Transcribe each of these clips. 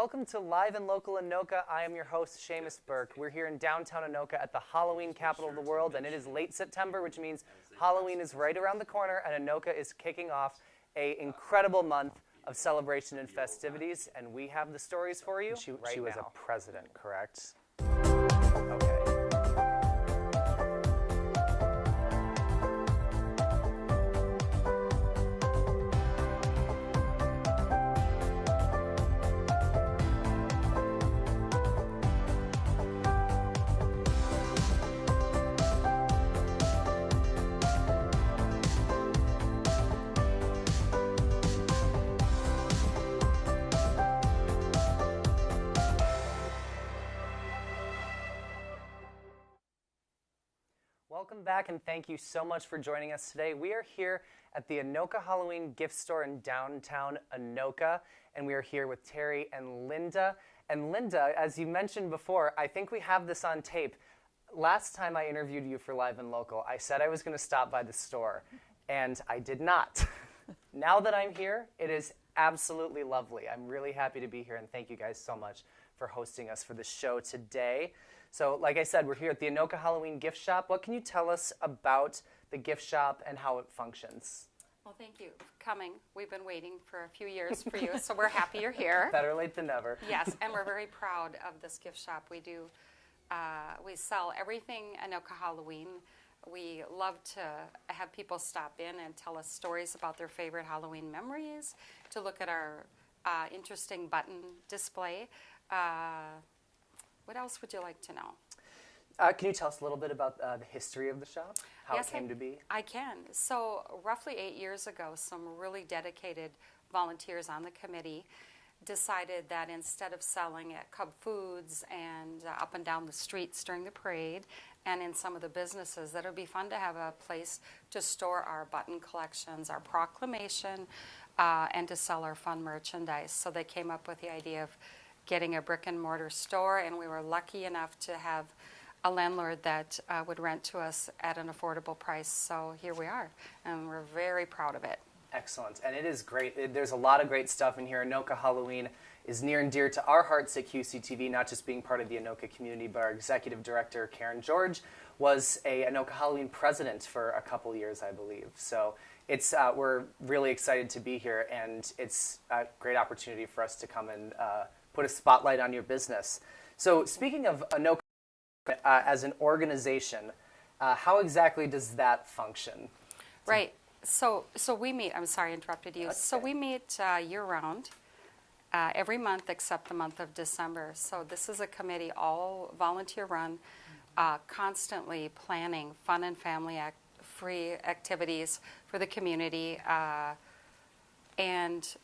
Welcome to Live and Local Anoka. I am your host, Seamus Burke. We're here in downtown Anoka at the Halloween capital of the world, and it is late September, which means Halloween is right around the corner, and Anoka is kicking off an incredible month of celebration and festivities, and we have the stories for you She right was now. a president, correct? Okay. Welcome back, and thank you so much for joining us today. We are here at the Anoka Halloween gift store in downtown Anoka, and we are here with Terrie and Linda. And Linda, as you mentioned before, I think we have this on tape. Last time I interviewed you for Live and Local, I said I was going to stop by the store, and I did not. Now that I'm here, it is absolutely lovely. I'm really happy to be here, and thank you guys so much for hosting us for the show today. So, like I said, we're here at the Anoka Halloween gift shop. What can you tell us about the gift shop and how it functions? Well, thank you for coming. We've been waiting for a few years for you, so we're happy you're here. Better late than never. Yes, and we're very proud of this gift shop. We sell everything Anoka Halloween. We love to have people stop in and tell us stories about their favorite Halloween memories, to look at our interesting button display. What else would you like to know? Can you tell us a little bit about the history of the shop, how Yes, it came to be? I can. So roughly 8 years ago, some really dedicated volunteers on the committee decided that instead of selling at Cub Foods and up and down the streets during the parade and in some of the businesses, that it would be fun to have a place to store our button collections, our proclamation, and to sell our fun merchandise. So they came up with the idea of getting a brick and mortar store, and we were lucky enough to have a landlord that would rent to us at an affordable price. So here we are, and we're very proud of it. Excellent, and it is great. There's a lot of great stuff in here. Anoka Halloween is near and dear to our hearts at QCTV, not just being part of the Anoka community, but our executive director, Karen George, was a Anoka Halloween president for a couple years, I believe. So it's we're really excited to be here, and it's a great opportunity for us to come and put a spotlight on your business. So speaking of Anoka as an organization, how exactly does that function? Right. So we meet. I'm sorry I interrupted you. That's so okay. we meet year-round, every month except the month of December. So this is a committee, all volunteer-run, constantly planning fun and family-free activities for the community. And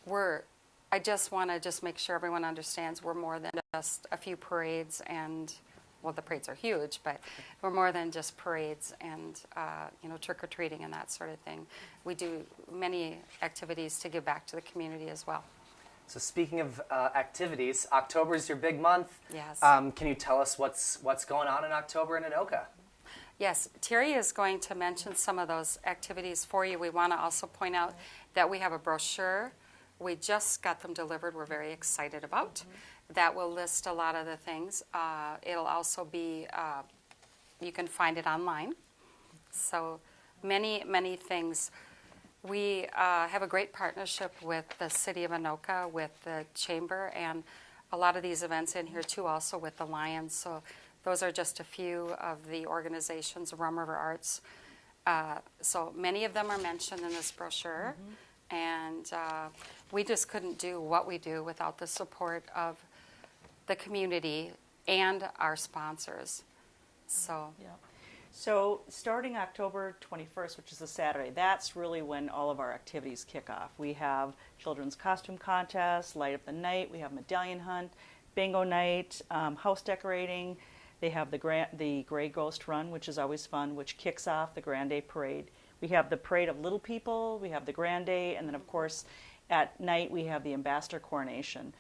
I just want to make sure everyone understands we're more than just a few parades and, well, the parades are huge, but we're more than just parades and, trick-or-treating and that sort of thing. We do many activities to give back to the community as well. So speaking of activities, October is your big month. Yes. Can you tell us what's going on in October in Anoka? Yes, Terrie is going to mention some of those activities for you. We want to also point out that we have a brochure. We just got them delivered. We're very excited about. That will list a lot of the things. It'll also be, you can find it online. So many, many things. We have a great partnership with the City of Anoka, with the Chamber, and a lot of these events in here too, also with the Lions. So those are just a few of the organizations, Rum River Arts. So many of them are mentioned in this brochure. And we just couldn't do what we do without the support of the community and our sponsors. So, yeah. So starting October 21st, which is a Saturday, that's really when all of our activities kick off. We have children's costume contests, light up the night, we have medallion hunt, bingo night, house decorating. They have the Gray Ghost Run, which is always fun, which kicks off the Grand Day Parade. We have the Parade of Little People, we have the Grand Day, and then of course at night we have the Ambassador Coronation,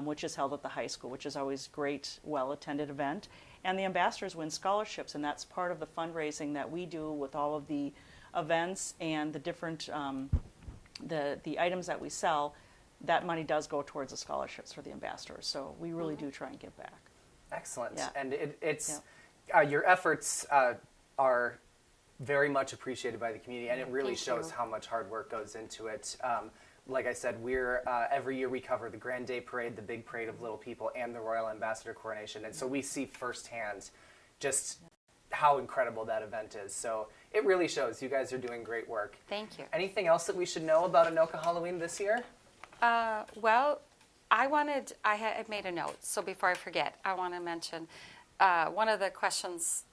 which is held at the high school, which is always a great, well-attended event. And the ambassadors win scholarships, and that's part of the fundraising that we do with all of the events and the different the items that we sell. that money does go towards the scholarships for the ambassadors. So we really do try and give back. Excellent. Yeah. And it's your efforts are very much appreciated by the community, and it really shows how much hard work goes into it. Like I said, we're every year we cover the Grand Day Parade, the big parade of little people, and the Royal Ambassador Coronation, and so we see firsthand just how incredible that event is. So it really shows you guys are doing great work. Thank you. Anything else that we should know about Anoka Halloween this year? Well, I made a note, so before I forget, I want to mention one of the questions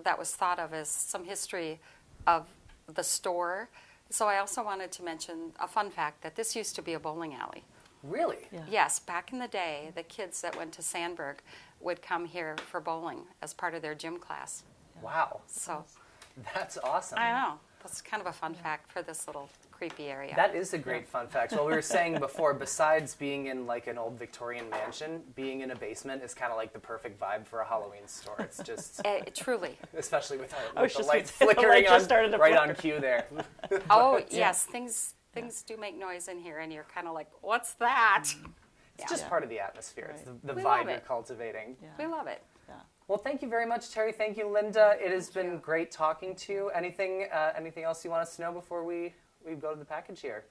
that was thought of is some history of the store. So I also wanted to mention a fun fact that this used to be a bowling alley. Really? Yeah. Yes, back in the day, the kids that went to Sandburg would come here for bowling as part of their gym class. Wow. So That's awesome. I know. That's kind of a fun fact for this little creepy area. That is a great fun fact. Well, we were saying before, besides being in like an old Victorian mansion, being in a basement is kind of like the perfect vibe for a Halloween store. It's just, Truly. especially with I was the just lights gonna say, the flickering light just started to right flicker. on cue there. Oh, yes, things do make noise in here, and you're kind of like, what's that? It's just part of the atmosphere. It's the We vibe love you're it. cultivating. Yeah. We love it. Yeah. Well, thank you very much, Terrie. Thank you, Linda. It has been great talking to you. Anything else you want us to know before we go to the package here?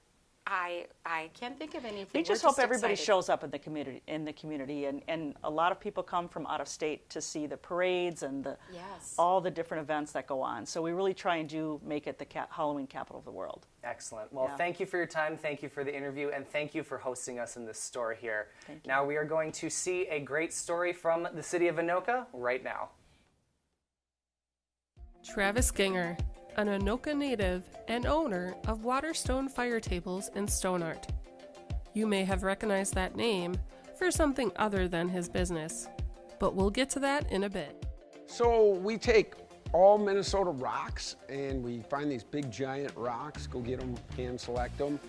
I can't think of anything. We just We're hope everybody excited. shows up in the community, and a lot of people come from out of state to see the parades and Yes. all the different events that go on. So we really try and make it the Halloween capital of the world. Excellent. Well, Yeah. thank you for your time. Thank you for the interview, and thank you for hosting us in this store here. Thank you. Now we are going to see a great story from the city of Anoka right now. Travis Ginger, an Anoka native and owner of Waterstone Firetables and Stone Art. You may have recognized that name for something other than his business, but we'll get to that in a bit. So we take all Minnesota rocks and we find these big giant rocks, go get them, hand select them,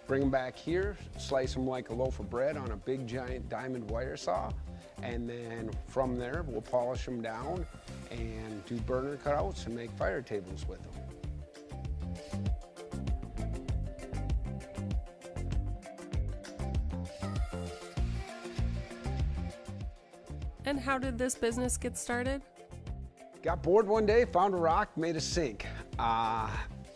bring them back here, slice them like a loaf of bread on a big giant diamond wire saw, and then from there we'll polish them down and do burner cutouts and make fire tables with them. And how did this business get started? Got bored one day, found a rock, made a sink.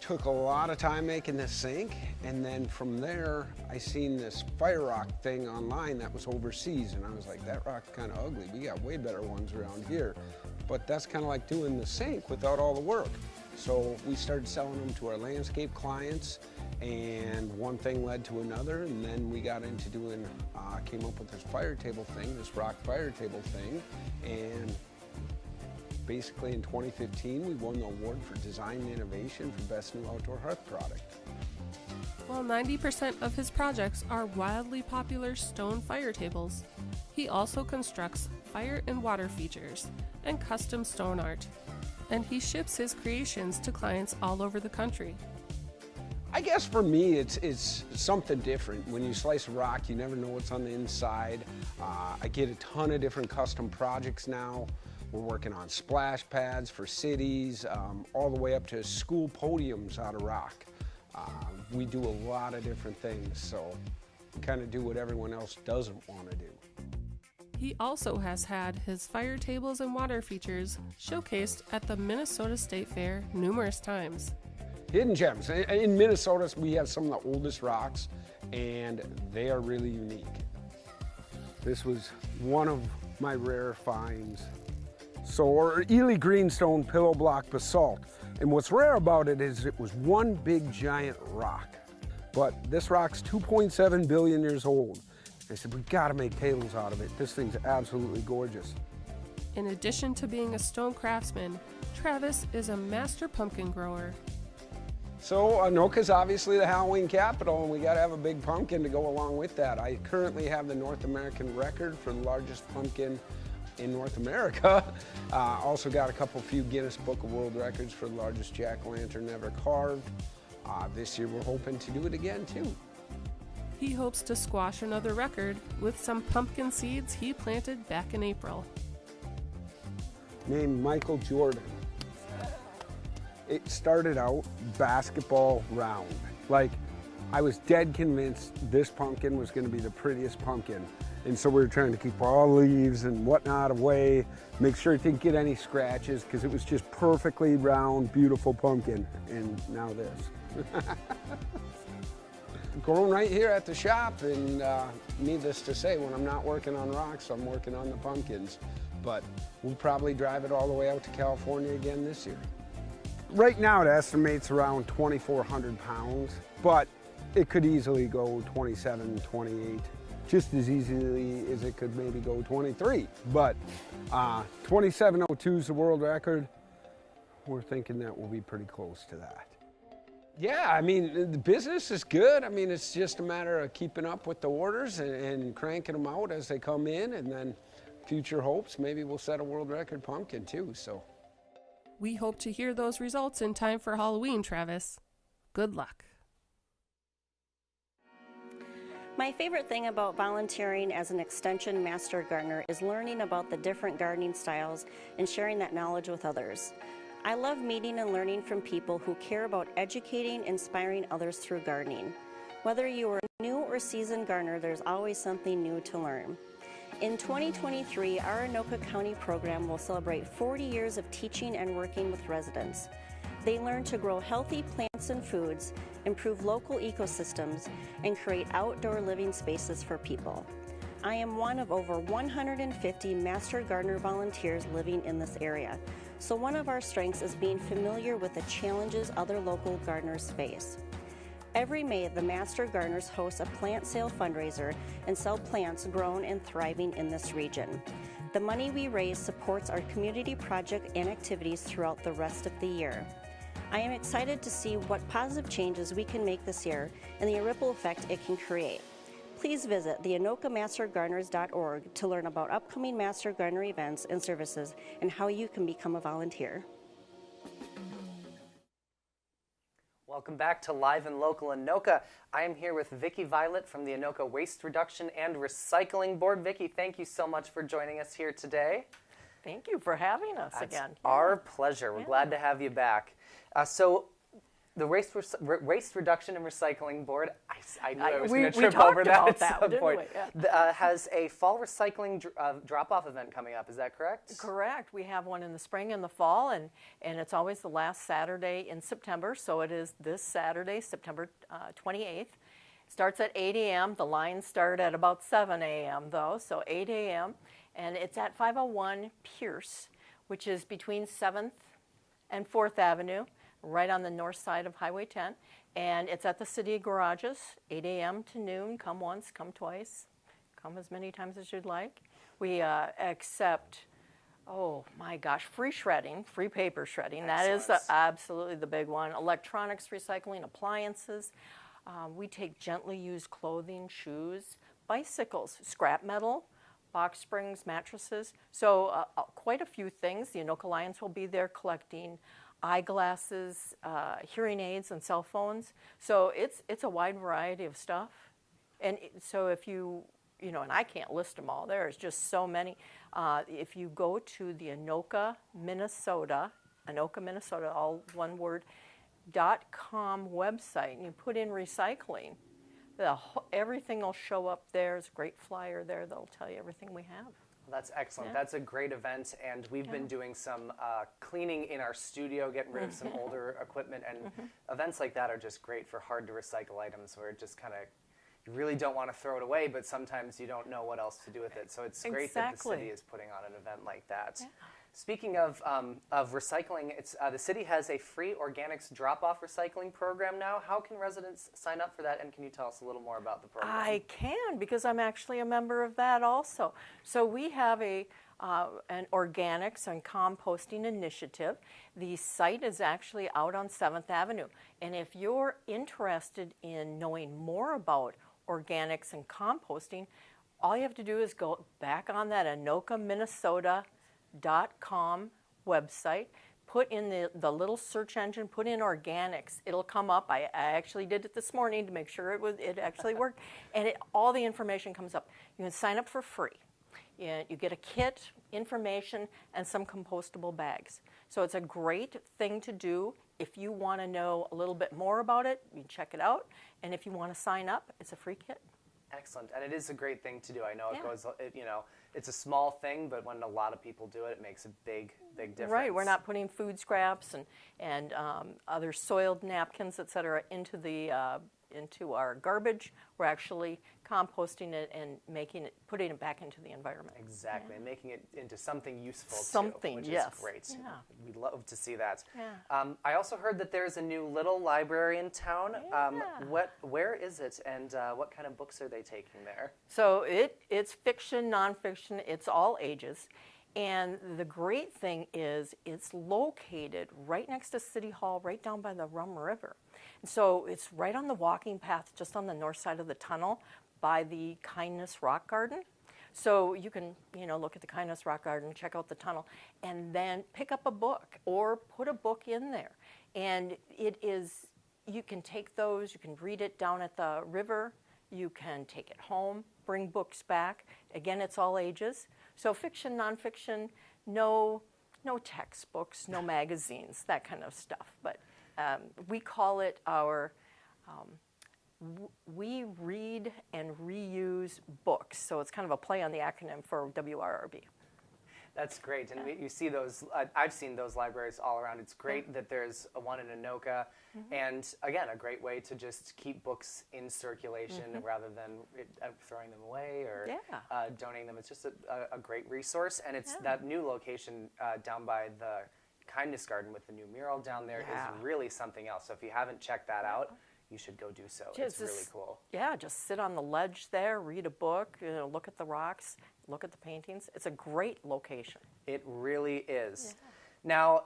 Took a lot of time making this sink, and then from there, I seen this fire rock thing online that was overseas, and I was like, that rock's kind of ugly. We got way better ones around here. But that's kind of like doing the sink without all the work. So we started selling them to our landscape clients, and one thing led to another, and then we got into doing, came up with this fire table thing, this rock fire table thing, and basically in 2015, we won the award for Design and Innovation for Best New Outdoor Hearth Product. While 90% of his projects are wildly popular stone fire tables, he also constructs fire and water features and custom stone art, and he ships his creations to clients all over the country. I guess for me, it's something different. When you slice a rock, you never know what's on the inside. I get a ton of different custom projects now. We're working on splash pads for cities, all the way up to school podiums out of rock. We do a lot of different things, so we kind of do what everyone else doesn't want to do. He also has had his fire tables and water features showcased at the Minnesota State Fair numerous times. Hidden gems. In Minnesota, we have some of the oldest rocks, and they are really unique. This was one of my rare finds. Or Ely Greenstone Pillow Block Basalt. And what's rare about it is it was one big giant rock. But this rock's 2.7 billion years old. I said, we gotta make tables out of it. This thing's absolutely gorgeous. In addition to being a stone craftsman, Travis is a master pumpkin grower. So Anoka's obviously the Halloween capital, and we gotta have a big pumpkin to go along with that. I currently have the North American record for the largest pumpkin in North America. Also got a few Guinness Book of World Records for the largest jack-o'-lantern ever carved. This year we're hoping to do it again too. He hopes to squash another record with some pumpkin seeds he planted back in April. Named Michael Jordan. It started out basketball round. Like I was dead convinced this pumpkin was going to be the prettiest pumpkin. And so we were trying to keep all leaves and whatnot away, make sure it didn't get any scratches, because it was just perfectly round, beautiful pumpkin. And now this. Grown right here at the shop, and needless to say, when I'm not working on rocks, I'm working on the pumpkins. But we'll probably drive it all the way out to California again this year. Right now it estimates around 2,400 pounds, but it could easily go 27, 28, just as easily as it could maybe go 23. But 2702 is the world record. We're thinking that we'll be pretty close to that. Yeah, I mean, the business is good. I mean, it's just a matter of keeping up with the orders and cranking them out as they come in, and then future hopes, maybe we'll set a world record pumpkin too, so. We hope to hear those results in time for Halloween, Travis. Good luck. My favorite thing about volunteering as an extension master gardener is learning about the different gardening styles and sharing that knowledge with others. I love meeting and learning from people who care about educating, inspiring others through gardening. Whether you are a new or seasoned gardener, there's always something new to learn. In 2023, our Anoka County program will celebrate 40 years of teaching and working with residents. They learn to grow healthy plants and foods, improve local ecosystems, and create outdoor living spaces for people. I am one of over 150 Master Gardener volunteers living in this area, so one of our strengths is being familiar with the challenges other local gardeners face. Every May, the Master Gardeners host a plant sale fundraiser and sell plants grown and thriving in this region. The money we raise supports our community project and activities throughout the rest of the year. I am excited to see what positive changes we can make this year and the ripple effect it can create. Please visit theanokamastergardeners.org to learn about upcoming Master Gardener events and services and how you can become a volunteer. Welcome back to Live and Local Anoka. I am here with Vicki Violet from the Anoka Waste Reduction and Recycling Board. Vicki, thank you so much for joining us here today. Thank you for having us again. Our pleasure. We're glad to have you back. So the Waste Reduction and Recycling Board, I knew I was going to trip over that at some point, has a fall recycling drop-off event coming up. Is that correct? Correct. We have one in the spring and the fall, and it's always the last Saturday in September. So it is this Saturday, September 28th. It starts at 8 a.m. The lines start at about 7 a.m. though, so 8 a.m. And it's at 501 Pierce, which is between 7th and 4th Avenue, right on the north side of Highway 10. And it's at the city garages, 8 a.m. to noon. Come once, come twice, come as many times as you'd like. We accept, oh my gosh, free shredding, free paper shredding. Excellent. That is absolutely the big one. Electronics recycling, appliances. We take gently used clothing, shoes, bicycles, scrap metal, box springs, mattresses. So quite a few things. The Anoka Lions will be there collecting eyeglasses, hearing aids, and cell phones. So it's a wide variety of stuff. And so if you know, and I can't list them all, there's just so many. If you go to the Anoka, Minnesota, all one word, .com website, and you put in recycling, everything will show up there. There's a great flyer there that'll tell you everything we have. That's excellent. Yeah. That's a great event, and we've been doing some cleaning in our studio, getting rid of some older equipment, and events like that are just great for hard-to-recycle items where it just kind of, you really don't want to throw it away, but sometimes you don't know what else to do with it. So it's great that the city is putting on an event like that. Yeah. Speaking of recycling, the city has a free organics drop-off recycling program now. How can residents sign up for that, and can you tell us a little more about the program? I can, because I'm actually a member of that also. So we have an organics and composting initiative. The site is actually out on 7th Avenue. And if you're interested in knowing more about organics and composting, all you have to do is go back on that Anoka, Minnesota .com website, put in the little search engine, put in organics. It'll come up. I actually did it this morning to make sure it actually worked, and all the information comes up. You can sign up for free. You get a kit, information, and some compostable bags. So it's a great thing to do if you want to know a little bit more about it, you can check it out. And if you want to sign up, it's a free kit. Excellent, and it is a great thing to do. I know Yeah. it goes, you know, it's a small thing, but when a lot of people do it, it makes a big difference. Right, we're not putting food scraps and other soiled napkins, et cetera, into our garbage. We're actually composting it and putting it back into the environment. Exactly, and making it into something useful Something, too, which yes. is great. Yeah. We'd love to see that. Yeah. I also heard that there's a new little library in town. Yeah. Where is it, and what kind of books are they taking there? So it's fiction, nonfiction, it's all ages. And the great thing is it's located right next to City Hall, right down by the Rum River. And so it's right on the walking path, just on the north side of the tunnel by the Kindness Rock Garden. So you can, look at the Kindness Rock Garden, check out the tunnel, and then pick up a book or put a book in there. And you can take those, you can read it down at the river, you can take it home, bring books back. Again, it's all ages. So fiction, nonfiction, no textbooks, no magazines, that kind of stuff. But we call it our, we read and reuse books. So it's kind of a play on the acronym for WRRB. That's great, and you see those, I've seen those libraries all around. It's great that there's one in Anoka, and again, a great way to just keep books in circulation rather than throwing them away or donating them. It's just a great resource, and it's that new location down by the Kindness Garden with the new mural down there is really something else. So if you haven't checked that out, you should go do so. It's really cool. Yeah, just sit on the ledge there, read a book, look at the rocks, look at the paintings. It's a great location. It really is. Now,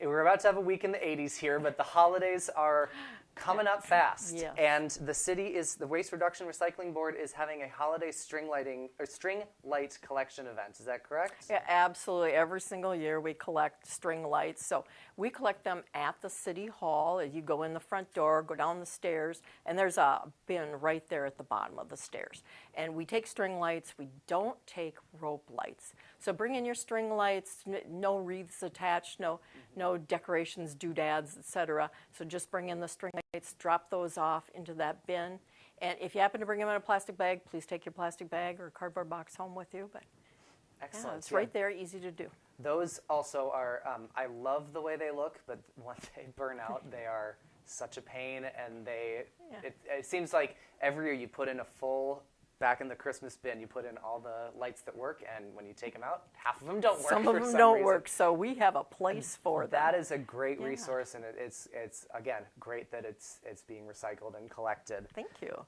we're about to have a week in the 80s here, but the holidays are coming up fast. Yes. And the Waste Reduction Recycling Board is having a holiday string light collection event. Is that correct? Yeah, absolutely. Every single year we collect string lights. So we collect them at the City Hall. You go in the front door, go down the stairs, and there's a bin right there at the bottom of the stairs. And we take string lights. We don't take rope lights. So bring in your string lights, no wreaths attached, no decorations, doodads, etc. So just bring in the string lights, drop those off into that bin. And if you happen to bring them in a plastic bag, please take your plastic bag or cardboard box home with you. But excellent. It's right there, easy to do. Those also are, I love the way they look, but once they burn out, they are such a pain. And it seems like every year you put in a full, back in the Christmas bin, you put in all the lights that work, and when you take them out, half of them don't work. Some of them don't work, so we have a place for them. That is a great resource, and it's again great that it's being recycled and collected. Thank you.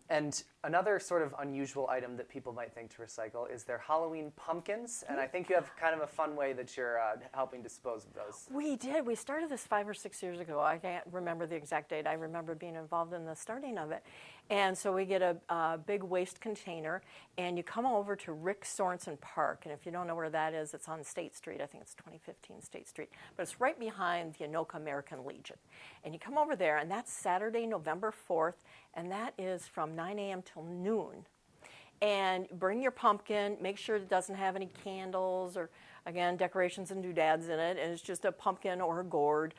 And another sort of unusual item that people might think to recycle is their Halloween pumpkins, and I think you have kind of a fun way that you're helping dispose of those. We did. We started this 5 or 6 years ago. I can't remember the exact date. I remember being involved in the starting of it. And so we get a big waste container, and you come over to Rick Sorensen Park. And if you don't know where that is, it's on State Street. I think it's 2015 State Street. But it's right behind the Anoka American Legion. And you come over there, and that's Saturday, November 4th, and that is from 9 a.m. till noon. And bring your pumpkin. Make sure it doesn't have any candles or, again, decorations and doodads in it. And it's just a pumpkin or a gourd,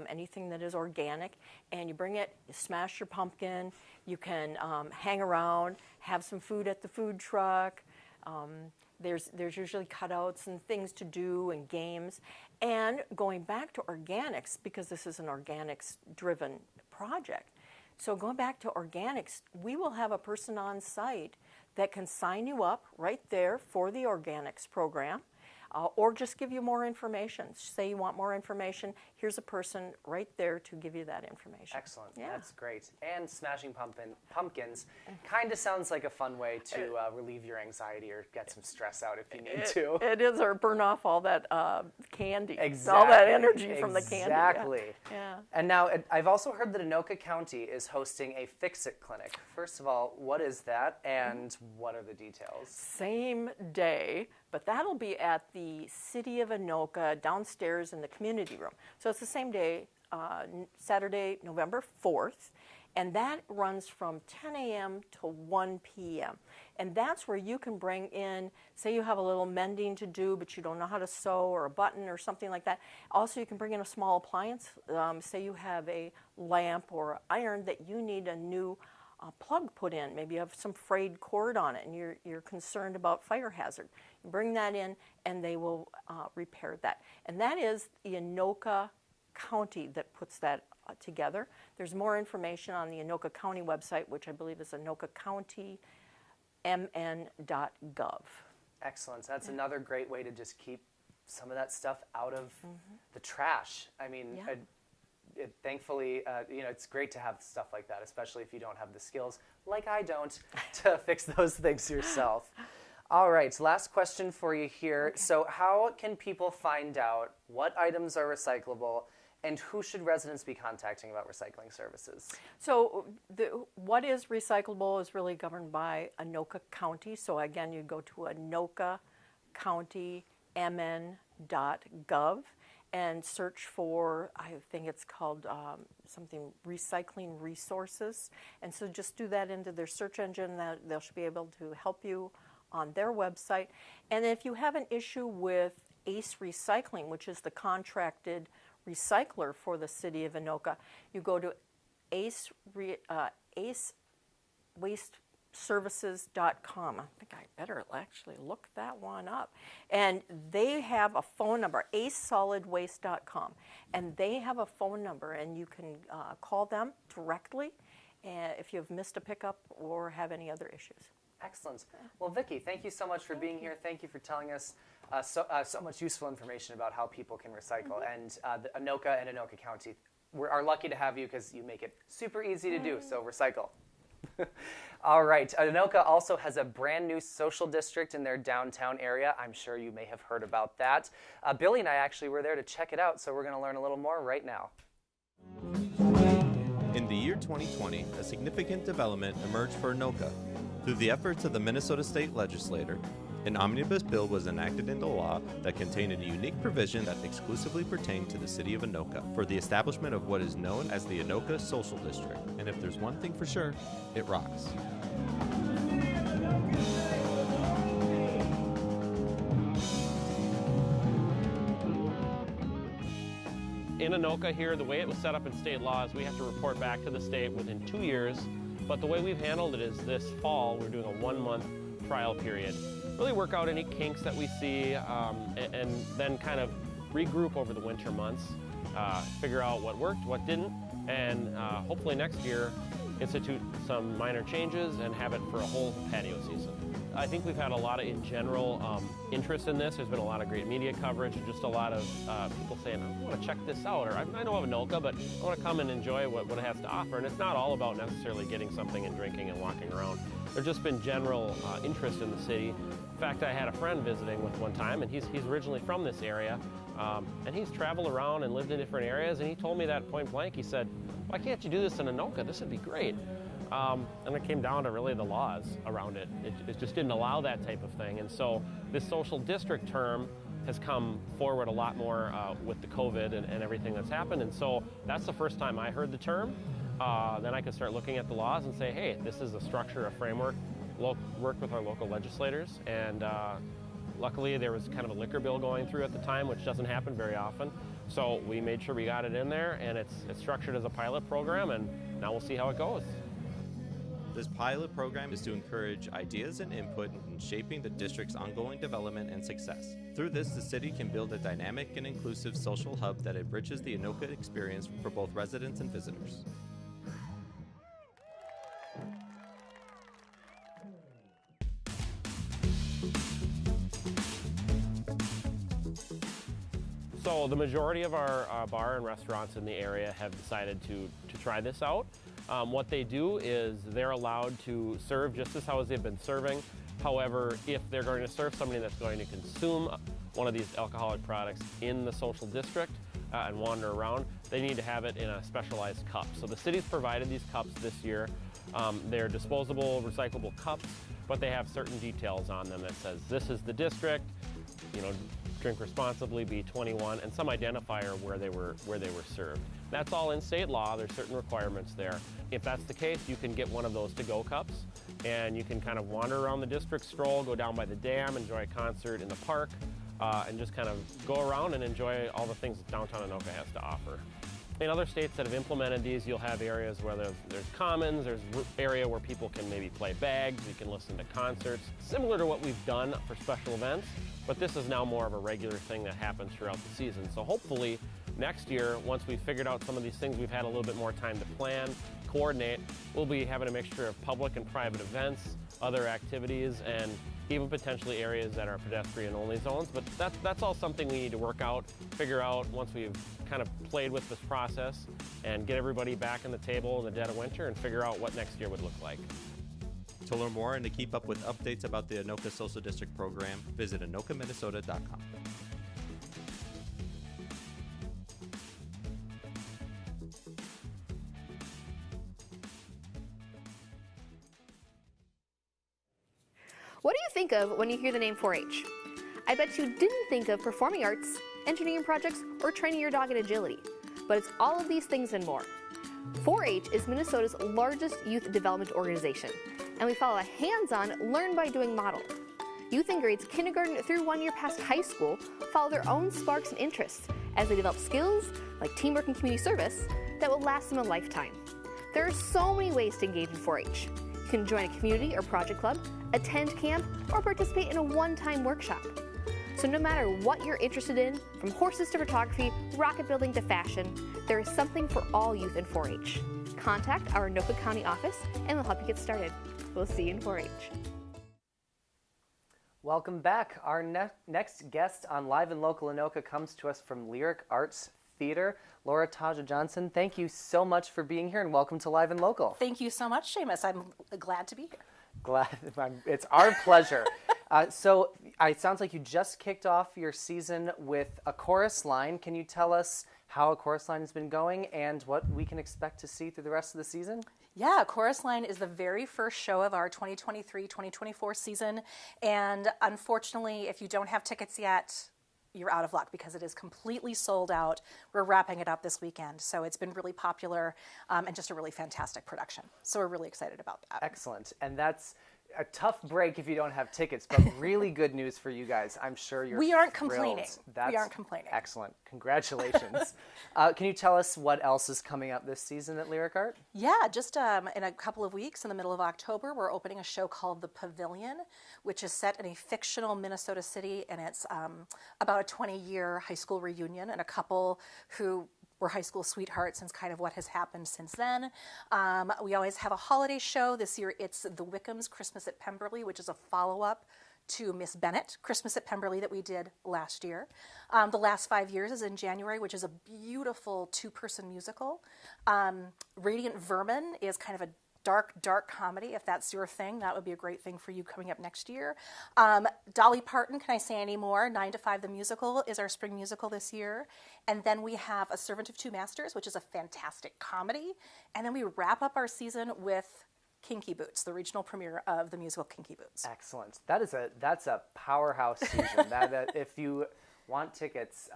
anything that is organic. And you bring it, you smash your pumpkin. You can hang around, have some food at the food truck. There's usually cutouts and things to do and games. And going back to organics, because this is an organics-driven project, so going back to organics, we will have a person on site that can sign you up right there for the organics program. Or just give you more information. Say you want more information, here's a person right there to give you that information. Excellent. Yeah. That's great. And smashing pumpkins kind of sounds like a fun way to relieve your anxiety or get some stress out if you need to. It is, or burn off all that candy. Exactly. All that energy from the candy. Exactly. Yeah. And now I've also heard that Anoka County is hosting a Fix-It clinic. First of all, what is that, and what are the details? Same day, but that'll be at the City of Anoka downstairs in the community room. So it's the same day, Saturday, November 4th, And that runs from 10 a.m. to 1 p.m. And that's where you can bring in, say you have a little mending to do, but you don't know how to sew or a button or something like that. Also, you can bring in a small appliance. Say you have a lamp or iron that you need a new plug put in. Maybe you have some frayed cord on it and you're concerned about fire hazard. You bring that in and they will repair that. And that is the Anoka County that puts that together. There's more information on the Anoka County website, which I believe is anokacountymn.gov. Excellent. So that's another great way to just keep some of that stuff out of the trash. I mean, thankfully, it's great to have stuff like that, especially if you don't have the skills, like I don't, to fix those things yourself. All right, last question for you here. Okay. So how can people find out what items are recyclable and who should residents be contacting about recycling services? So what is recyclable is really governed by Anoka County. So again, you go to anokacountymn.gov and search for, I think it's called something recycling resources. And so just do that into their search engine. That they should be able to help you on their website. And if you have an issue with ACE Recycling, which is the contracted recycler for the city of Anoka, you go to acewasteservices.com. I think I better actually look that one up. And they have a phone number, acesolidwaste.com. And they have a phone number, and you can call them directly if you've missed a pickup or have any other issues. Excellent. Well, Vicki, thank you so much for being here. Thank you for telling us so much useful information about how people can recycle. And the Anoka and Anoka County are lucky to have you because you make it super easy to do, so recycle. All right. Anoka also has a brand new social district in their downtown area. I'm sure you may have heard about that. Billy and I actually were there to check it out, so we're going to learn a little more right now. In the year 2020, a significant development emerged for Anoka. Through the efforts of the Minnesota State Legislature, an omnibus bill was enacted into law that contained a unique provision that exclusively pertained to the city of Anoka for the establishment of what is known as the Anoka Social District. And if there's one thing for sure, it rocks. In Anoka here, the way it was set up in state law is we have to report back to the state within 2 years. But the way we've handled it is this fall, we're doing a 1-month trial period. Really work out any kinks that we see and then kind of regroup over the winter months, figure out what worked, what didn't, and hopefully next year institute some minor changes and have it for a whole patio season. I think we've had a lot of, in general, interest in this. There's been a lot of great media coverage and just a lot of people saying, I want to check this out, or I know of Anoka, but I want to come and enjoy what it has to offer. And it's not all about necessarily getting something and drinking and walking around. There's just been general interest in the city. In fact, I had a friend visiting with one time, and he's originally from this area, and he's traveled around and lived in different areas, and he told me that point blank. He said, why can't you do this in Anoka? This would be great. And it came down to really the laws around it. It just didn't allow that type of thing. And so this social district term has come forward a lot more with the COVID and everything that's happened. And so that's the first time I heard the term. Then I could start looking at the laws and say, hey, this is a structure, a framework, work with our local legislators. And luckily there was kind of a liquor bill going through at the time, which doesn't happen very often. So we made sure we got it in there, and it's structured as a pilot program, and now we'll see how it goes. This pilot program is to encourage ideas and input in shaping the district's ongoing development and success. Through this, the city can build a dynamic and inclusive social hub that enriches the Anoka experience for both residents and visitors. So the majority of our bar and restaurants in the area have decided to try this out. What they do is they're allowed to serve just as how they've been serving. However, if they're going to serve somebody that's going to consume one of these alcoholic products in the social district and wander around, they need to have it in a specialized cup. So the city's provided these cups this year. They're disposable, recyclable cups, but they have certain details on them that says this is the district, drink responsibly, be 21, and some identifier where they were served. That's all in state law. There's certain requirements there. If that's the case, you can get one of those to-go cups, and you can kind of wander around the district, stroll, go down by the dam, enjoy a concert in the park, and just kind of go around and enjoy all the things that downtown Anoka has to offer. In other states that have implemented these, you'll have areas where there's commons, there's area where people can maybe play bags, you can listen to concerts, similar to what we've done for special events, but this is now more of a regular thing that happens throughout the season. So hopefully next year, once we've figured out some of these things, we've had a little bit more time to plan, coordinate, we'll be having a mixture of public and private events, other activities, and even potentially areas that are pedestrian-only zones. But that's all something we need to work out, figure out once we've kind of played with this process and get everybody back on the table in the dead of winter and figure out what next year would look like. To learn more and to keep up with updates about the Anoka Social District program, visit anokaminnesota.com. What do you think of when you hear the name 4-H? I bet you didn't think of performing arts, engineering projects, or training your dog in agility. But it's all of these things and more. 4-H is Minnesota's largest youth development organization, and we follow a hands-on, learn-by-doing model. Youth in grades kindergarten through 1 year past high school follow their own sparks and interests as they develop skills like teamwork and community service that will last them a lifetime. There are so many ways to engage in 4-H. You can join a community or project club, attend camp, or participate in a one-time workshop. So no matter what you're interested in, from horses to photography, rocket building to fashion, there is something for all youth in 4-H. Contact our Anoka County office and we'll help you get started. We'll see you in 4-H. Welcome back. Our next guest on Live and Local Anoka comes to us from Lyric Arts Theater. Laura Tahja Johnson, thank you so much for being here and welcome to Live and Local. Thank you so much, Seamus. I'm glad to be here. It's our pleasure. So it sounds like you just kicked off your season with a chorus line. Can you tell us how a chorus line has been going and what we can expect to see through the rest of the season? Yeah, Chorus Line is the very first show of our 2023-2024 season. And unfortunately, if you don't have tickets yet, you're out of luck because it is completely sold out. We're wrapping it up this weekend. So it's been really popular and just a really fantastic production. So we're really excited about that. Excellent. And that's a tough break if you don't have tickets, but really good news for you guys. I'm sure you're We aren't thrilled. complaining. We aren't complaining. Excellent. Congratulations. Can you tell us what else is coming up this season at Lyric Art? Yeah, just in a couple of weeks, in the middle of October, we're opening a show called The Pavilion, which is set in a fictional Minnesota city, and it's about a 20-year high school reunion and a couple who were high school sweethearts and kind of what has happened since then. We always have a holiday show. This year it's The Wickham's Christmas at Pemberley, which is a follow-up to Miss Bennett, Christmas at Pemberley, that we did last year. The last 5 years is in January, which is a beautiful two-person musical. Radiant Vermin is kind of a dark comedy. If that's your thing, that would be a great thing for you coming up next year. Dolly Parton, Can I Say Any More? 9 to 5 the Musical is our spring musical this year. And then we have A Servant of Two Masters, which is a fantastic comedy. And then we wrap up our season with Kinky Boots, the regional premiere of the musical Kinky Boots. Excellent. That's a powerhouse season. If you want tickets,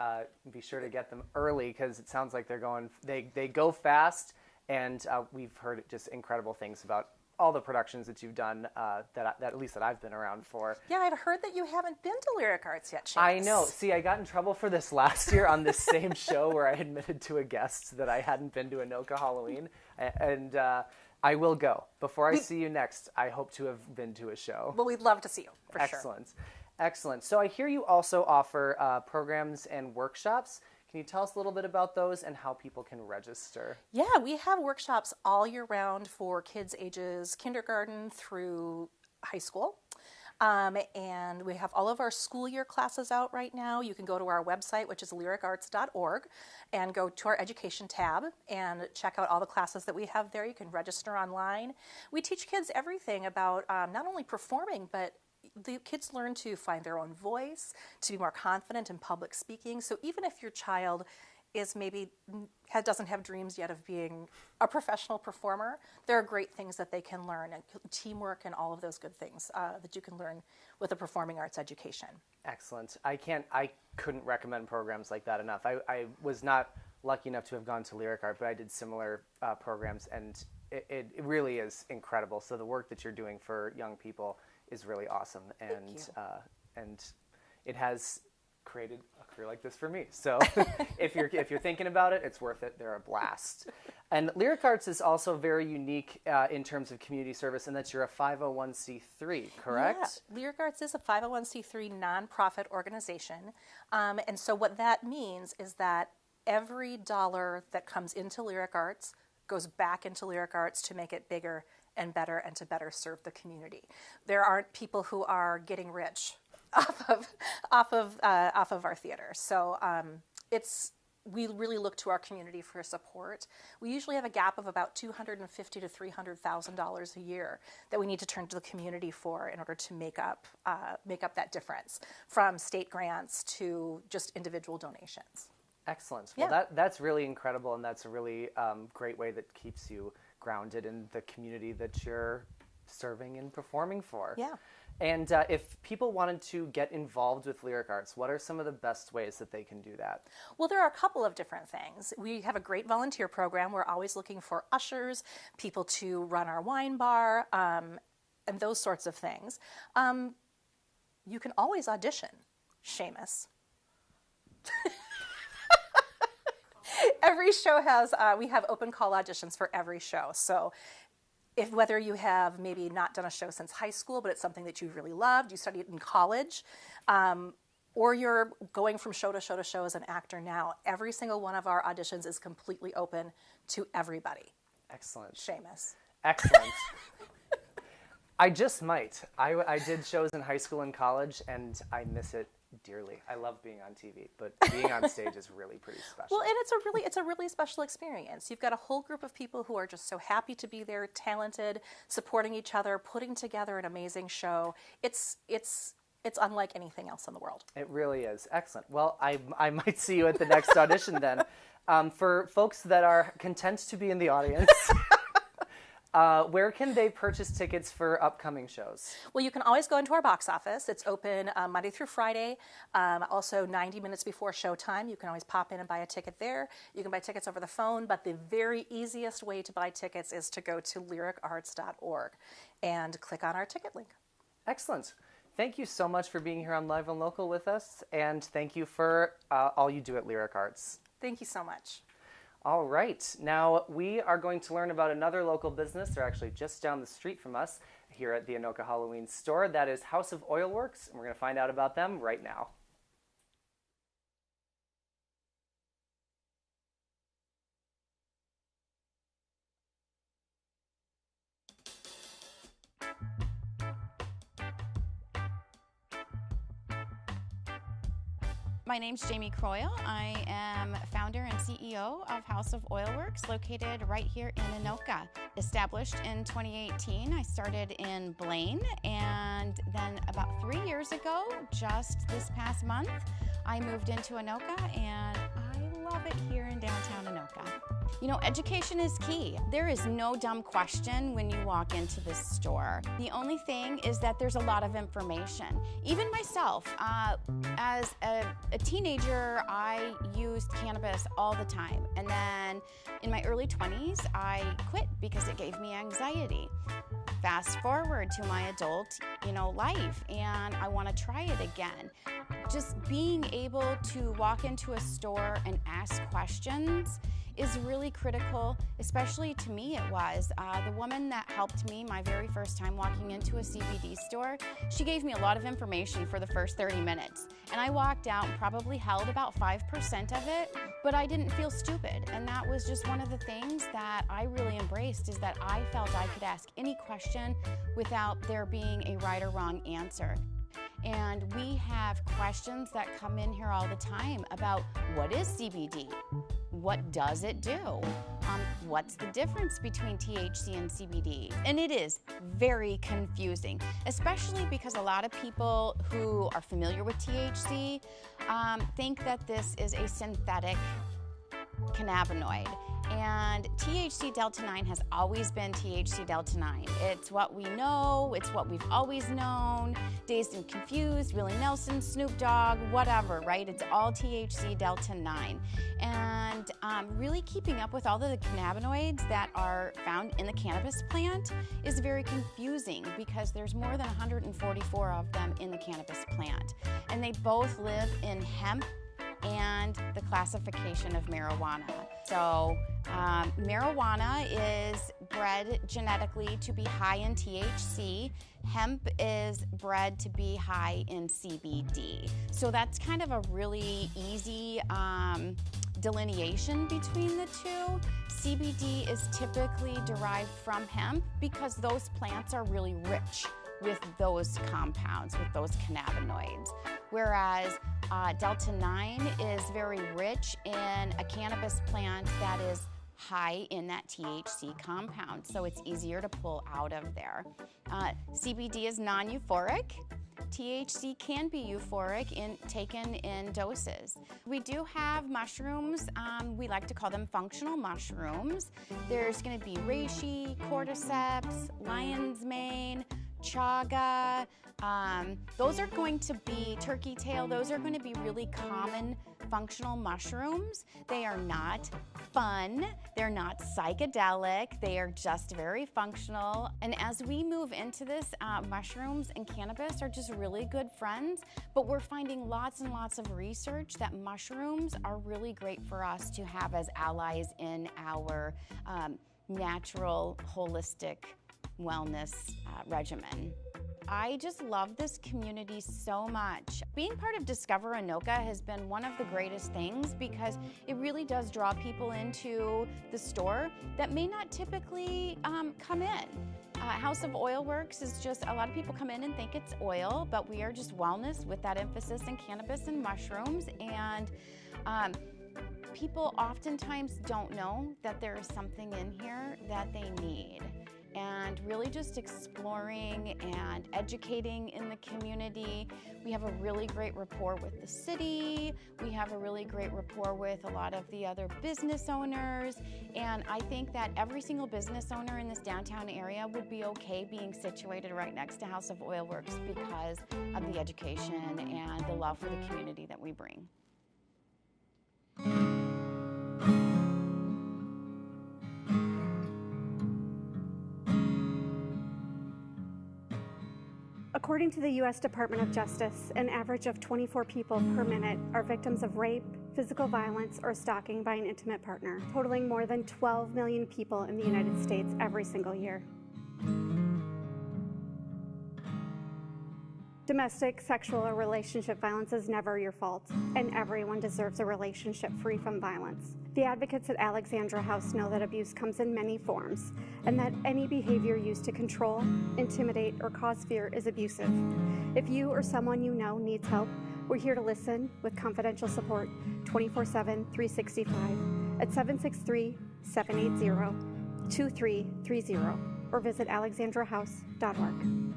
be sure to get them early because it sounds like they go fast. And we've heard just incredible things about all the productions that you've done that at least that I've been around for. Yeah, I've heard that you haven't been to Lyric Arts yet, Seamus. I know. See, I got in trouble for this last year on this same show where I admitted to a guest that I hadn't been to Anoka Halloween. And I will go. Before I see you next, I hope to have been to a show. Well, we'd love to see you, for sure. Excellent. So I hear you also offer programs and workshops. Can you tell us a little bit about those and how people can register? Yeah, we have workshops all year round for kids ages kindergarten through high school. And we have all of our school year classes out right now. You can go to our website, which is lyricarts.org, and go to our education tab and check out all the classes that we have there. You can register online. We teach kids everything about not only performing, but the kids learn to find their own voice, to be more confident in public speaking. So even if your child is doesn't have dreams yet of being a professional performer, there are great things that they can learn, and teamwork and all of those good things that you can learn with a performing arts education. Excellent. I couldn't recommend programs like that enough. I was not lucky enough to have gone to Lyric Art, but I did similar programs, and it really is incredible. So the work that you're doing for young people is really awesome, and it has created a career like this for me. So if you're thinking about it, it's worth it. They're a blast. And Lyric Arts is also very unique in terms of community service, and that you're a 501c3, correct? Yeah, Lyric Arts is a 501c3 nonprofit organization, and so what that means is that every dollar that comes into Lyric Arts goes back into Lyric Arts to make it bigger and better and to better serve the community. There aren't people who are getting rich off of our theater. So we really look to our community for support. We usually have a gap of about $250,000 to $300,000 a year that we need to turn to the community for in order to make up that difference, from state grants to just individual donations. Excellent. Well, that's really incredible, and that's a really great way that keeps you grounded in the community that you're serving and performing for. Yeah. And if people wanted to get involved with Lyric Arts, what are some of the best ways that they can do that? Well, there are a couple of different things. We have a great volunteer program. We're always looking for ushers, people to run our wine bar, and those sorts of things. You can always audition, Seamus. Every show has, we have open call auditions for every show. So whether you have maybe not done a show since high school, but it's something that you really loved, you studied in college, or you're going from show to show to show as an actor now, every single one of our auditions is completely open to everybody. Excellent. Seamus. Excellent. I just might. I did shows in high school and college, and I miss it dearly. I love being on TV, but being on stage is really pretty special. Well, and it's a really special experience. You've got a whole group of people who are just so happy to be there, talented, supporting each other, putting together an amazing show. It's unlike anything else in the world. It really is. Excellent. Well, I might see you at the next audition then. For folks that are content to be in the audience, where can they purchase tickets for upcoming shows? Well, you can always go into our box office. It's open Monday through Friday, also 90 minutes before showtime. You can always pop in and buy a ticket there. You can buy tickets over the phone, but the very easiest way to buy tickets is to go to lyricarts.org and click on our ticket link. Excellent. Thank you so much for being here on Live and Local with us, and thank you for all you do at Lyric Arts. Thank you so much. All right, now we are going to learn about another local business. They're actually just down the street from us here at the Anoka Halloween store. That is House of Oilworx, and we're going to find out about them right now. My name's Jamie Croyle. I am founder and CEO of House of Oilworx, located right here in Anoka. Established in 2018, I started in Blaine, and then about 3 years ago, just this past month, I moved into Anoka, and I love it here in downtown Anoka. You know, education is key. There is no dumb question when you walk into this store. The only thing is that there's a lot of information. Even myself, as a teenager, I used cannabis all the time. And then in my early 20s, I quit because it gave me anxiety. Fast forward to my adult, life, and I want to try it again. Just being able to walk into a store and ask questions is really critical, especially to me it was. The woman that helped me my very first time walking into a CBD store, she gave me a lot of information for the first 30 minutes. And I walked out and probably held about 5% of it, but I didn't feel stupid. And that was just one of the things that I really embraced, is that I felt I could ask any question without there being a right or wrong answer. And we have questions that come in here all the time about what is CBD? What does it do? What's the difference between THC and CBD? And it is very confusing, especially because a lot of people who are familiar with THC think that this is a synthetic cannabinoid. And THC Delta 9 has always been THC Delta 9. It's what we know, it's what we've always known. Dazed and Confused, Willie Nelson, Snoop Dogg, whatever, right? It's all THC Delta 9. And really keeping up with all of the cannabinoids that are found in the cannabis plant is very confusing because there's more than 144 of them in the cannabis plant. And they both live in hemp and the classification of marijuana. So marijuana is bred genetically to be high in THC. Hemp is bred to be high in CBD. So that's kind of a really easy delineation between the two. CBD is typically derived from hemp because those plants are really rich with those compounds, with those cannabinoids. Whereas Delta 9 is very rich in a cannabis plant that is high in that THC compound, so it's easier to pull out of there. CBD is non-euphoric. THC can be euphoric taken in doses. We do have mushrooms. We like to call them functional mushrooms. There's going to be reishi, cordyceps, lion's mane, chaga. Those are going to be turkey tail. Those are going to be really common functional mushrooms. They are not fun. They're not psychedelic. They are just very functional. And as we move into this, mushrooms and cannabis are just really good friends, but we're finding lots and lots of research that mushrooms are really great for us to have as allies in our natural, holistic wellness regimen. I just love this community so much. Being part of Discover Anoka has been one of the greatest things because it really does draw people into the store that may not typically come in. House of Oilworx is just, a lot of people come in and think it's oil, but we are just wellness with that emphasis in cannabis and mushrooms. And people oftentimes don't know that there is something in here that they need. And really just exploring and educating in the community. We have a really great rapport with the city. We have a really great rapport with a lot of the other business owners. And I think that every single business owner in this downtown area would be okay being situated right next to House of Oilworx because of the education and the love for the community that we bring. According to the U.S. Department of Justice, an average of 24 people per minute are victims of rape, physical violence, or stalking by an intimate partner, totaling more than 12 million people in the United States every single year. Domestic, sexual, or relationship violence is never your fault, and everyone deserves a relationship free from violence. The advocates at Alexandra House know that abuse comes in many forms, and that any behavior used to control, intimidate, or cause fear is abusive. If you or someone you know needs help, we're here to listen with confidential support 24/7, 365 at 763-780-2330 or visit alexandrahouse.org.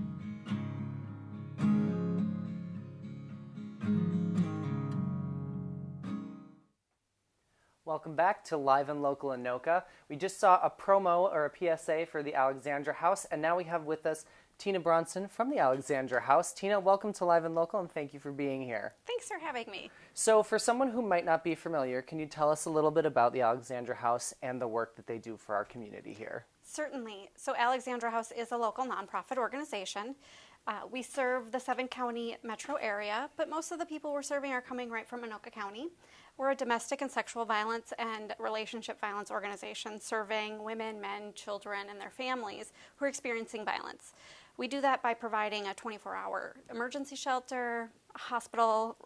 Welcome back to Live and Local Anoka. We just saw a promo or a PSA for the Alexandra House, and now we have with us Tina Bronson from the Alexandra House. Tina, welcome to Live and Local, and thank you for being here. Thanks for having me. So for someone who might not be familiar, can you tell us a little bit about the Alexandra House and the work that they do for our community here? Certainly. So Alexandra House is a local nonprofit organization. We serve the 7-county metro area, but most of the people we're serving are coming right from Anoka County. We're a domestic and sexual violence and relationship violence organization serving women, men, children, and their families who are experiencing violence. We do that by providing a 24-hour emergency shelter, hospital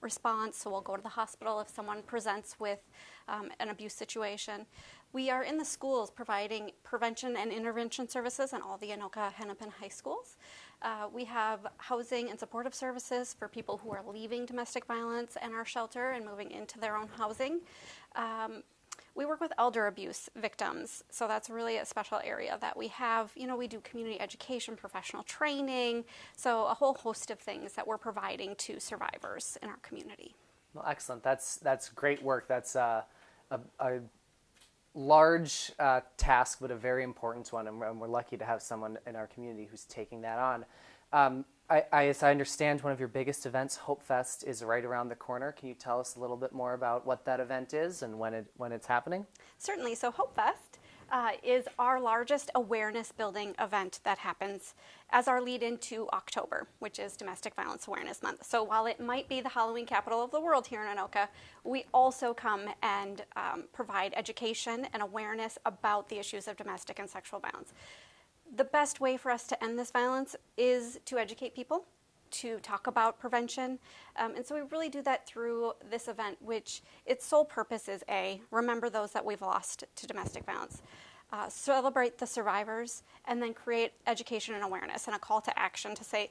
response, so we'll go to the hospital if someone presents with an abuse situation. We are in the schools providing prevention and intervention services in all the Anoka Hennepin high schools. We have housing and supportive services for people who are leaving domestic violence and our shelter and moving into their own housing. We work with elder abuse victims, so that's really a special area that we have. You know, we do community education, professional training, so a whole host of things that we're providing to survivors in our community. Well, excellent. That's great work. That's a large task, but a very important one, and we're lucky to have someone in our community who's taking that on. As I understand, one of your biggest events, Hope Fest, is right around the corner. Can you tell us a little bit more about what that event is and when it's happening? Certainly. So Hope Fest is our largest awareness building event that happens as our lead into October, which is Domestic Violence Awareness Month. So while it might be the Halloween capital of the world here in Anoka, we also come and provide education and awareness about the issues of domestic and sexual violence. The best way for us to end this violence is to educate people, to talk about prevention. And so we really do that through this event, which its sole purpose is remember those that we've lost to domestic violence, celebrate the survivors, and then create education and awareness and a call to action to say,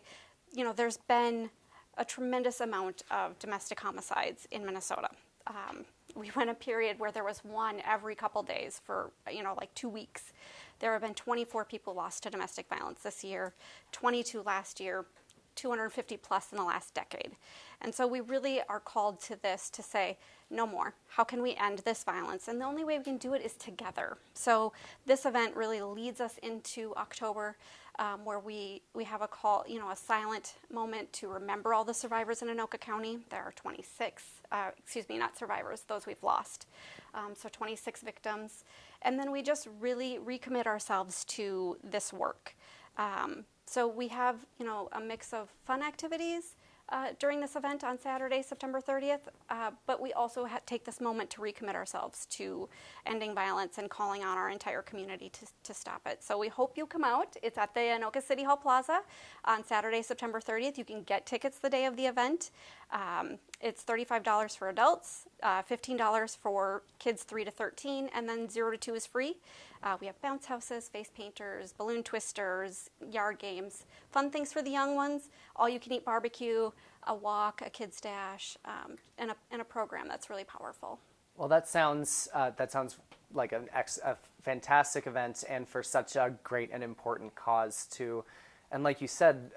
there's been a tremendous amount of domestic homicides in Minnesota. We went a period where there was one every couple days for, like 2 weeks. There have been 24 people lost to domestic violence this year, 22 last year, 250 plus in the last decade. And so we really are called to this to say, no more. How can we end this violence? And the only way we can do it is together. So this event really leads us into October, where we have a call, a silent moment to remember all the survivors in Anoka County. There are 26, not survivors, those we've lost. So 26 victims. And then we just really recommit ourselves to this work. So we have, a mix of fun activities during this event on Saturday, September 30th, but we also take this moment to recommit ourselves to ending violence and calling on our entire community to stop it. So we hope you come out. It's at the Anoka City Hall Plaza on Saturday, September 30th. You can get tickets the day of the event. It's $35 for adults, $15 for kids 3 to 13, and then 0 to 2 is free. We have bounce houses, face painters, balloon twisters, yard games, fun things for the young ones, all-you-can-eat barbecue, a walk, a kids' dash, and a program that's really powerful. Well, that sounds like a fantastic event, and for such a great and important cause too. And like you said,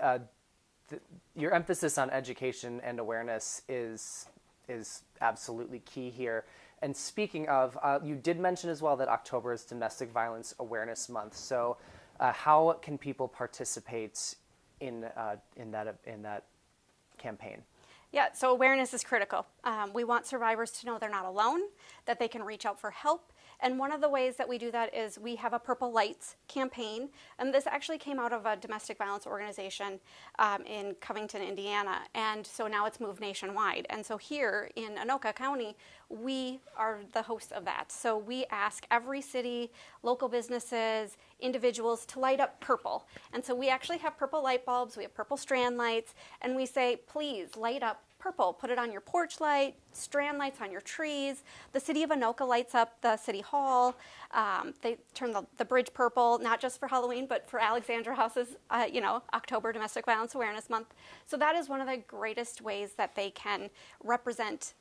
your emphasis on education and awareness is absolutely key here. And speaking of, you did mention as well that October is Domestic Violence Awareness Month. So, how can people participate in that campaign? Yeah, so awareness is critical. We want survivors to know they're not alone, that they can reach out for help. And one of the ways that we do that is we have a Purple Lights campaign. And this actually came out of a domestic violence organization in Covington, Indiana. And so now it's moved nationwide. And so here in Anoka County, we are the host of that. So we ask every city, local businesses, individuals to light up purple. And so we actually have purple light bulbs, we have purple strand lights, and we say, please light up purple. Put it on your porch light, strand lights on your trees. The city of Anoka lights up the city hall. They turn the bridge purple, not just for Halloween, but for Alexandra House's, October Domestic Violence Awareness Month. So that is one of the greatest ways that they can represent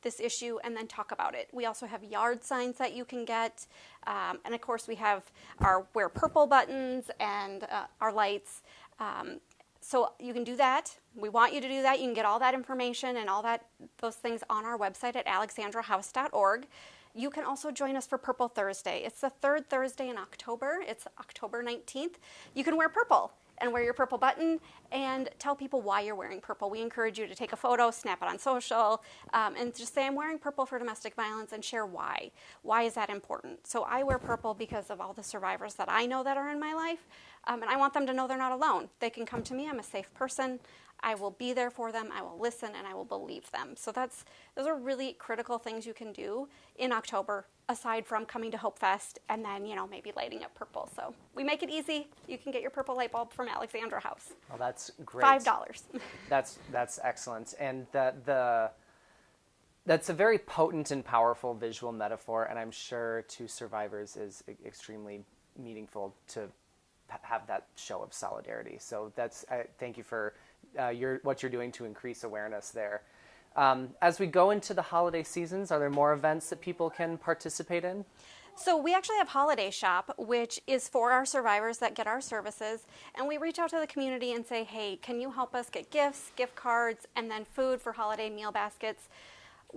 this issue and then talk about it. We also have yard signs that you can get. And of course, we have our Wear Purple buttons and our lights. So you can do that. We want you to do that. You can get all that information and those things on our website at alexandrahouse.org. You can also join us for Purple Thursday. It's the third Thursday in October. It's October 19th. You can wear purple and wear your purple button and tell people why you're wearing purple. We encourage you to take a photo, snap it on social, and just say, I'm wearing purple for domestic violence, and share why. Why is that important? So I wear purple because of all the survivors that I know that are in my life, and I want them to know they're not alone. They can come to me. I'm a safe person. I will be there for them, I will listen, and I will believe them. So those are really critical things you can do in October, aside from coming to Hope Fest and then, maybe lighting up purple. So we make it easy. You can get your purple light bulb from Alexandra House. Well, that's great. $5. That's excellent. And that's a very potent and powerful visual metaphor, and I'm sure to survivors is extremely meaningful to have that show of solidarity. So thank you for what you're doing to increase awareness there. As we go into the holiday seasons, are there more events that people can participate in? So we actually have Holiday Shop, which is for our survivors that get our services, and we reach out to the community and say, hey, can you help us get gifts, gift cards, and then food for holiday meal baskets?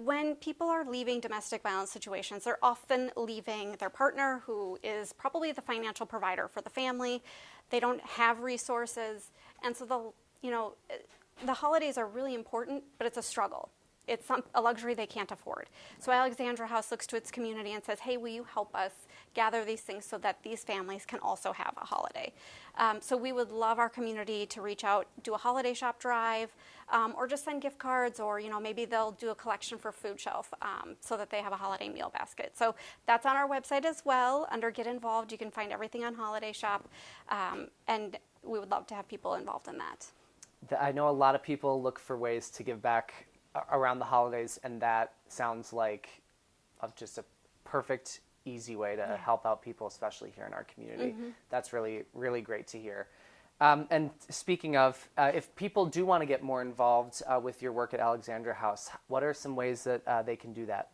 when people are leaving domestic violence situations, they're often leaving their partner, who is probably the financial provider for the family. They don't have resources, and so the holidays are really important, but it's a struggle. It's a luxury they can't afford. So Alexandra House looks to its community and says, hey, will you help us gather these things so that these families can also have a holiday? So we would love our community to reach out, do a holiday shop drive, or just send gift cards, or maybe they'll do a collection for food shelf so that they have a holiday meal basket. So that's on our website as well. Under Get Involved, you can find everything on Holiday Shop, and we would love to have people involved in that. I know a lot of people look for ways to give back around the holidays, and that sounds like just a perfect, easy way to help out people, especially here in our community. Mm-hmm. That's really, really great to hear. And speaking of, if people do want to get more involved with your work at Alexandra House, what are some ways that they can do that?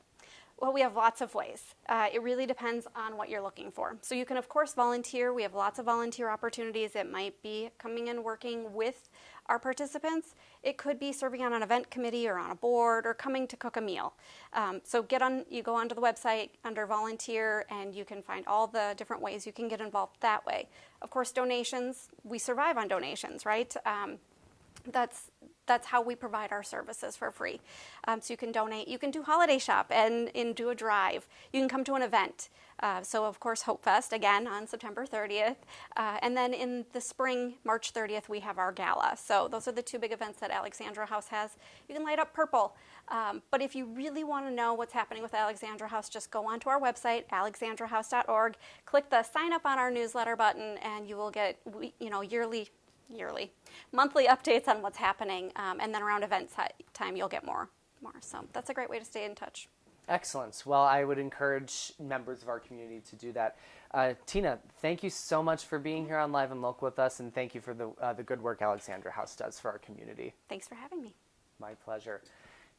Well, we have lots of ways. It really depends on what you're looking for. So you can, of course, volunteer. We have lots of volunteer opportunities. It might be coming and working with our participants. It could be serving on an event committee or on a board, or coming to cook a meal. So you go onto the website under volunteer, and you can find all the different ways you can get involved that way. Of course, donations, we survive on donations, right? That's how we provide our services for free. So you can donate, you can do Holiday Shop and do a drive. You can come to an event. So of course, Hope Fest, again, on September 30th. And then in the spring, March 30th, we have our gala. So those are the two big events that Alexandra House has. You can light up purple. But if you really want to know what's happening with Alexandra House, just go onto our website, alexandrahouse.org, click the sign up on our newsletter button, and you will get, monthly updates on what's happening, and then around event time you'll get more. So that's a great way to stay in touch. Excellent. Well, I would encourage members of our community to do that. Tina, thank you so much for being here on Live and Local with us, and thank you for the good work Alexandra House does for our community. Thanks for having me. My pleasure.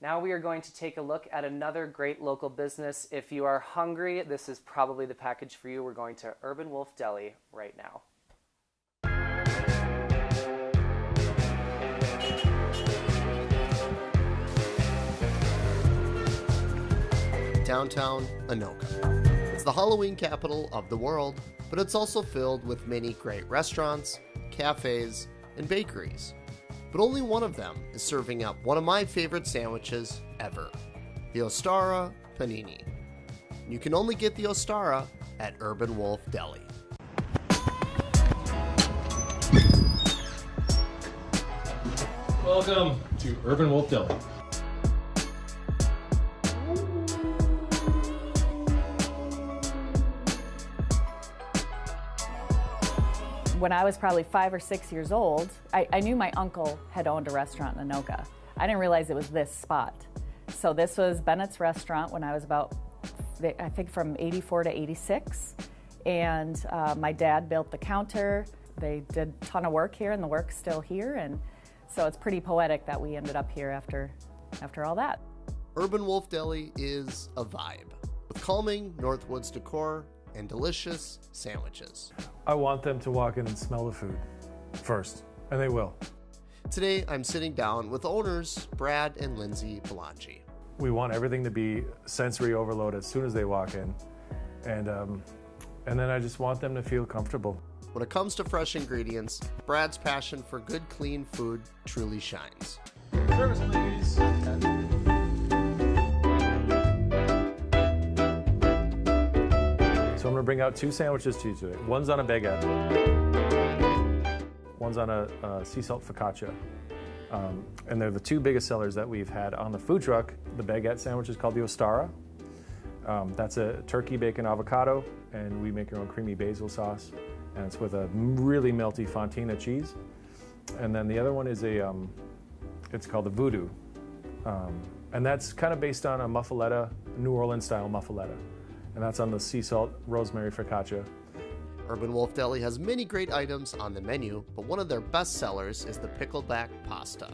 Now we are going to take a look at another great local business. If you are hungry, this is probably the package for you. We're going to Urban Wolf Deli right now. Downtown Anoka. It's the Halloween capital of the world, but it's also filled with many great restaurants, cafes, and bakeries. But only one of them is serving up one of my favorite sandwiches ever, the Ostara Panini. You can only get the Ostara at Urban Wolf Deli. Welcome to Urban Wolf Deli. When I was probably 5 or 6 years old, I knew my uncle had owned a restaurant in Anoka. I didn't realize it was this spot. So this was Bennett's Restaurant when I was about, I think from 84 to 86. And my dad built the counter. They did a ton of work here, and the work's still here. And so it's pretty poetic that we ended up here after all that. Urban Wolf Deli is a vibe, with calming Northwoods decor and delicious sandwiches. I want them to walk in and smell the food first, and they will. Today, I'm sitting down with owners Brad and Lindsay Belangi. We want everything to be sensory overload as soon as they walk in, and then I just want them to feel comfortable. When it comes to fresh ingredients, Brad's passion for good, clean food truly shines. Service, please. So I'm going to bring out 2 sandwiches to you today. One's on a baguette. One's on a sea salt focaccia. And they're the 2 biggest sellers that we've had on the food truck. The baguette sandwich is called the Ostara. That's a turkey, bacon, avocado, and we make our own creamy basil sauce. And it's with a really melty fontina cheese. And then the other one is it's called the Voodoo. And that's kind of based on a muffaletta, New Orleans style muffaletta. And that's on the sea salt rosemary focaccia. Urban Wolf Deli has many great items on the menu, but one of their best sellers is the pickleback pasta.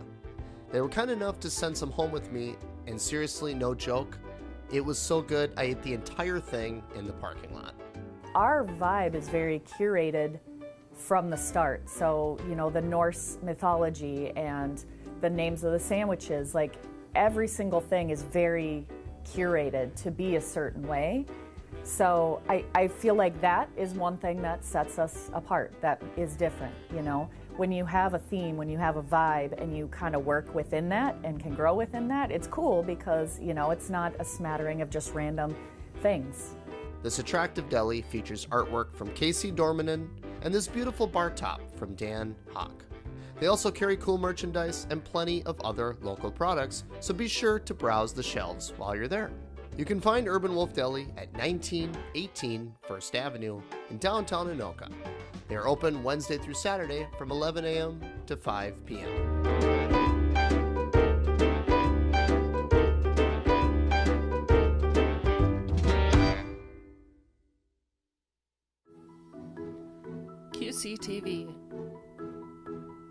They were kind enough to send some home with me, and seriously, no joke, it was so good I ate the entire thing in the parking lot. Our vibe is very curated from the start. So, the Norse mythology and the names of the sandwiches, like every single thing is very curated to be a certain way. So I feel like that is one thing that sets us apart, that is different, you know. When you have a theme, when you have a vibe, and you kind of work within that and can grow within that, it's cool because, you know, it's not a smattering of just random things. This attractive deli features artwork from Casey Dormanen and this beautiful bar top from Dan Hawk. They also carry cool merchandise and plenty of other local products, so be sure to browse the shelves while you're there. You can find Urban Wolf Deli at 1918 First Avenue in downtown Anoka. They are open Wednesday through Saturday from 11 a.m. to 5 p.m. QCTV.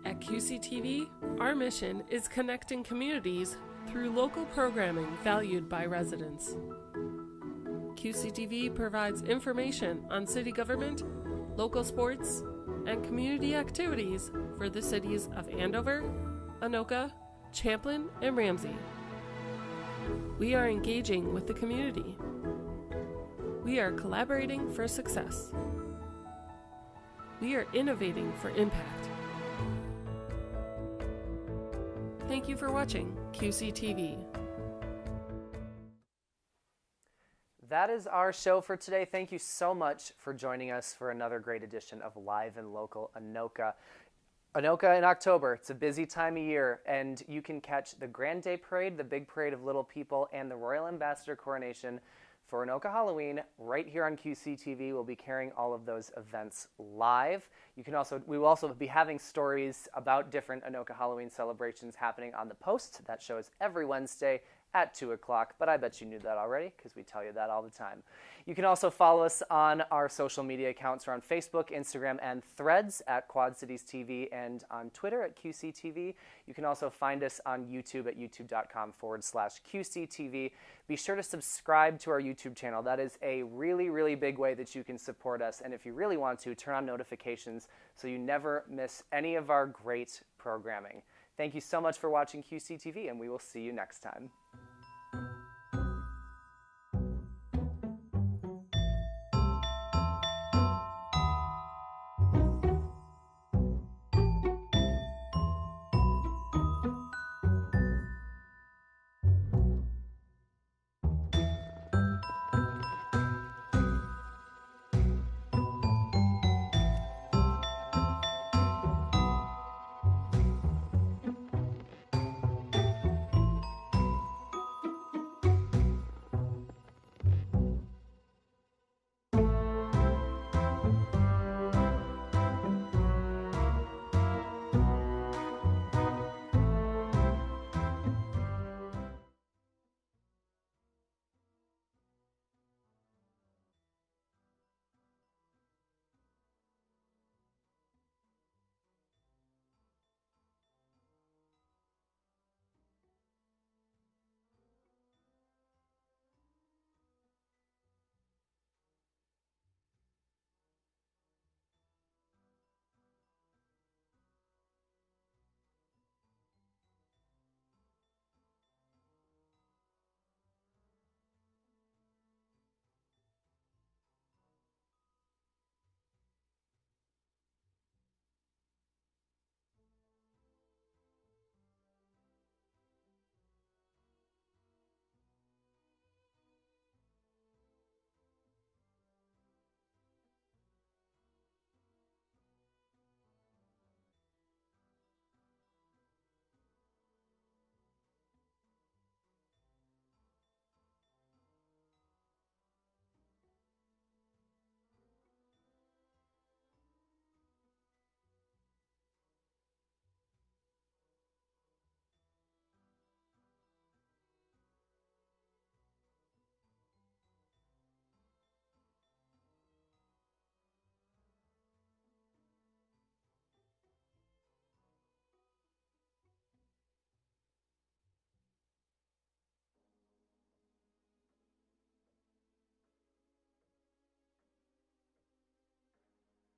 At QCTV, our mission is connecting communities through local programming valued by residents. QCTV provides information on city government, local sports, and community activities for the cities of Andover, Anoka, Champlin, and Ramsey. We are engaging with the community. We are collaborating for success. We are innovating for impact. Thank you for watching QCTV. That is our show for today. Thank you so much for joining us for another great edition of Live and Local Anoka. Anoka in October, it's a busy time of year, and you can catch the Grand Day Parade, the Big Parade of Little People, and the Royal Ambassador Coronation for Anoka Halloween right here on QCTV. We'll be carrying all of those events live. We will also be having stories about different Anoka Halloween celebrations happening on the Post. That show is every Wednesday at 2 o'clock, but I bet you knew that already because we tell you that all the time. You can also follow us on our social media accounts. We're on Facebook, Instagram, and Threads at Quad Cities TV, and on Twitter at QCTV. You can also find us on YouTube at youtube.com/QCTV. Be sure to subscribe to our YouTube channel. That is a really, really big way that you can support us, and if you really want to, turn on notifications so you never miss any of our great programming. Thank you so much for watching QCTV, and we will see you next time.